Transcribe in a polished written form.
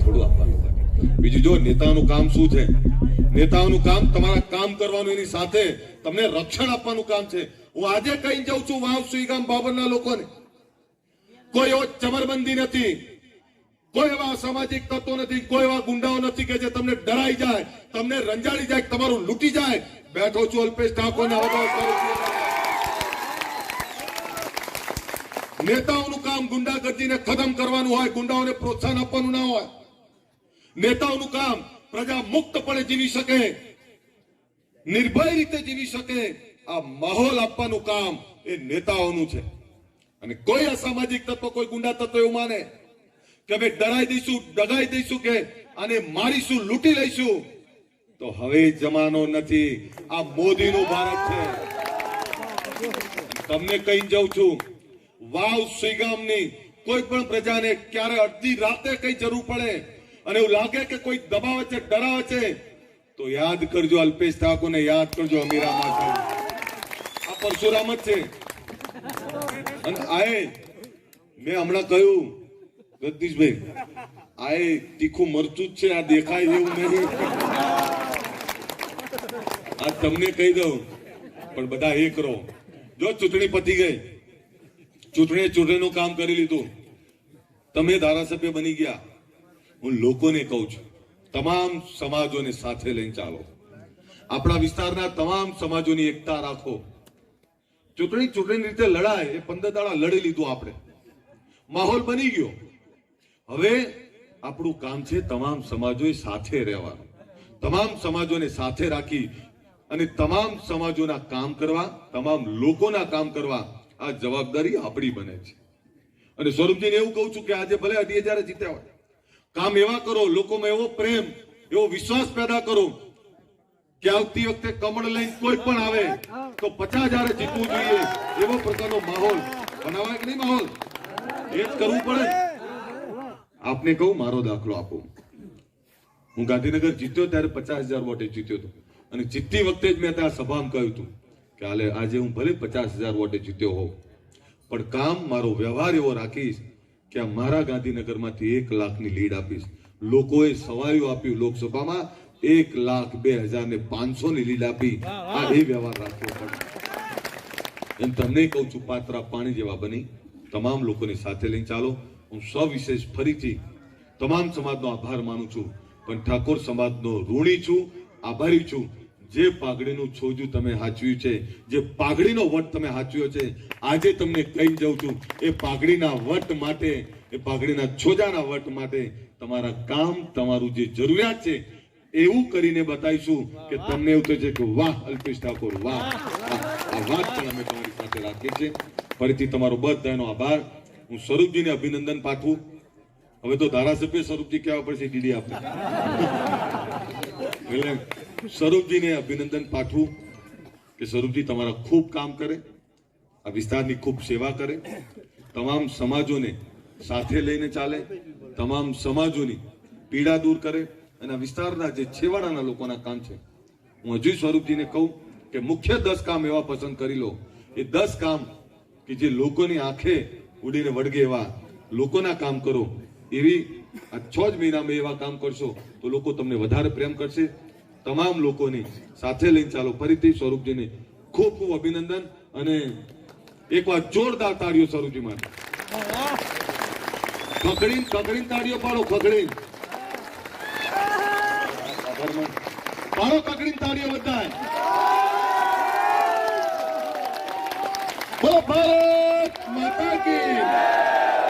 થોડું આપવાનું હોય. બીજું જો નેતાઓનું કામ શું છે, નેતાઓનું કામ તમારા કામ કરવાનું, એની સાથે તમને રક્ષણ આપવાનું કામ છે. હું આજે કહી જાઉં છું વાવ સુઈગામ બાબરના લોકોને, કોઈ એવો ચમરબંધી નથી, કોઈ એવા સામાજિક તત્વો નથી, કોઈ એવા ગુંડાઓ નથી કે જે તમને ડરાઈ જાય, તમને રંજાડી જાય, તમારું લૂંટી જાય. બેઠો છું અલ્પેશ ઠાકોરને અવરોધ કરું છું. નેતાઓનું કામ ગુંડાગર્દીને ખતમ કરવાનું હોય, ગુંડાઓને પ્રોત્સાહન આપવાનું ના હોય. નેતાઓનું કામ પ્રજા મુક્તપણે જીવી શકે, નિર્ભય રીતે જીવી શકે, આ માહોલ આપવાનું કામ એ નેતાઓનું છે. અને કોઈ અસામાજિક તત્વ, કોઈ ગુંડા તત્વ એવું માને કે અમે ડરાઈ દઈશું, દગાઈ દઈશું, કે આને મારીશું, લૂંટી લઈશું, તો હવે જમાનો નથી. આ મોદીનું ભારત છે. તમને કહી જાઉં છું, વાવ સુઈગામની કોઈ પણ પ્રજાને ક્યારે અડધી રાતે કઈ જરૂર પડે અને એવું લાગે કે કોઈ દબાવે છે, ડરાવે છે, તો યાદ કરજો અલ્પેશ ઠાકોરને, યાદ કરજો અમીરામાં છે, આ પરશુરામ જ છે. અને આએ મેં હમણાં કહ્યું જગદીશભાઈ, આએ તીખું મરચું જ છે, આ દેખાય એવું નહીં. આ તમને કહી દઉં, પણ બધા એક રહો. જો ચૂંટણી પતી ગઈ, ચૂંટણીનું કામ કરી લીધું, તમે ધારાસભ્ય બની ગયા, હું લોકોને કહું છું તમામ સમાજોને સાથે લઈને ચાલો. આપણા વિસ્તારના તમામ સમાજોની એકતા રાખો. ચૂંટણી રીતે લડાય એ 15 દાડા લડી લીધું આપણે, માહોલ બની ગયો. હવે આપણું કામ છે તમામ સમાજોએ સાથે રહેવાનું, તમામ સમાજોને સાથે રાખી અને તમામ સમાજોના કામ કરવા, તમામ લોકોના કામ કરવા, આ જવાબદારી આપણી બને છે. અને સ્વરૂપજીને એવું કહું છું કે આજે ભલે 20,000 જીત્યા હોય, કામ એવા કરો, લોકોમાં એવો પ્રેમ, એવો વિશ્વાસ પેદા કરો કે આવતી વખતે કમળ લઈને કોઈ પણ આવે તો 50,000 જીતવું જોઈએ, એવો પ્રકારનો માહોલ બનાવાય કે નહીં? માહોલ એ જ કરવું પડે. આપને કહું, મારો દાખલો આપું. હું ગાંધીનગર જીત્યો ત્યારે 50,000 વોટે જીત્યો હતો, અને જીતતી વખતે જ મેં ત્યાં સભામાં કહ્યું હતું કે હાલે આજે હું ભલે 50,000 વોટે જીત્યો હોઉં, પણ કામ મારો વ્યવહાર એવો રાખીશ કે મારા ગાંધીનગરમાંથી 1 લાખની લીડ આપીશ. લોકોએ સવાયું આપ્યું લોકસભામાં, 1,02,500 ની લીડ આપી. આ એ વ્યવહાર રાખવો પડે. એમ તમને કહું છું, પાત્રા પાણી જેવા બની તમામ લોકોની સાથે લઈને ચાલો. હું સવિશેષ ફરીથી તમામ સમાજનો આભાર માનું છું, પણ ઠાકોર સમાજનો ઋણી છું, આભારી છું. જે પાઘડીનું છોજું તમે હાચવ્યું છે, જે પાઘડીનો વટ તમે હાચવ્યો છે, આજે તમને કહી જાઉં છું, એ પાઘડીના વટ માટે, એ પાઘડીના છોજાના વટ માટે તમારા કામ, તમારું જે જરૂરિયાત છે એવું કરીને બતાવીશું કે તમને એવું થશે કે વાહ અલ્પેશ ઠાકોર, વાહ. આ વાત પણ અમે તમારી સાથે રાખીએ છીએ. ફરીથી તમારો બધાનો આભાર. હું સ્વરૂપજીને અભિનંદન પાઠવું. હવે તો ધારાસભ્ય સ્વરૂપજી કહેવા પડશે, ડીડી આપણે. એટલે સ્વરૂપજીને અભિનંદન પાઠવું કે સ્વરૂપજી તમારા ખૂબ કામ કરે, આ વિસ્તારની ખૂબ સેવા કરે, તમામ સમાજોને સાથે લઈને ચાલે, તમામ સમાજોની પીડા દૂર કરે, અને આ વિસ્તારના જે છેવાડાના લોકોના કામ છે, હું હજુ સ્વરૂપજીને કહું કે મુખ્ય 10 કામ એવા પસંદ કરી લો, એ 10 કામ કે જે લોકોની આંખે ઉડીને વળગે એવા લોકોના કામ કરો. એવી આ 6 જ મહિનામાં એવા કામ કરશો તો લોકો તમને વધારે પ્રેમ કરશે. તમામ લોકોની સાથે લઈને ચાલો. ફરીથી સ્વરૂપજીને ખૂબ ખૂબ અભિનંદન, અને એકવાર જોરદાર તાળીઓ સ્વરૂપજી માટે. ખખડીને તાળીઓ પાડો, ખખડીને પાડો, ખખડીને તાળીઓ બધાય. બોલો ભારત માતા કી.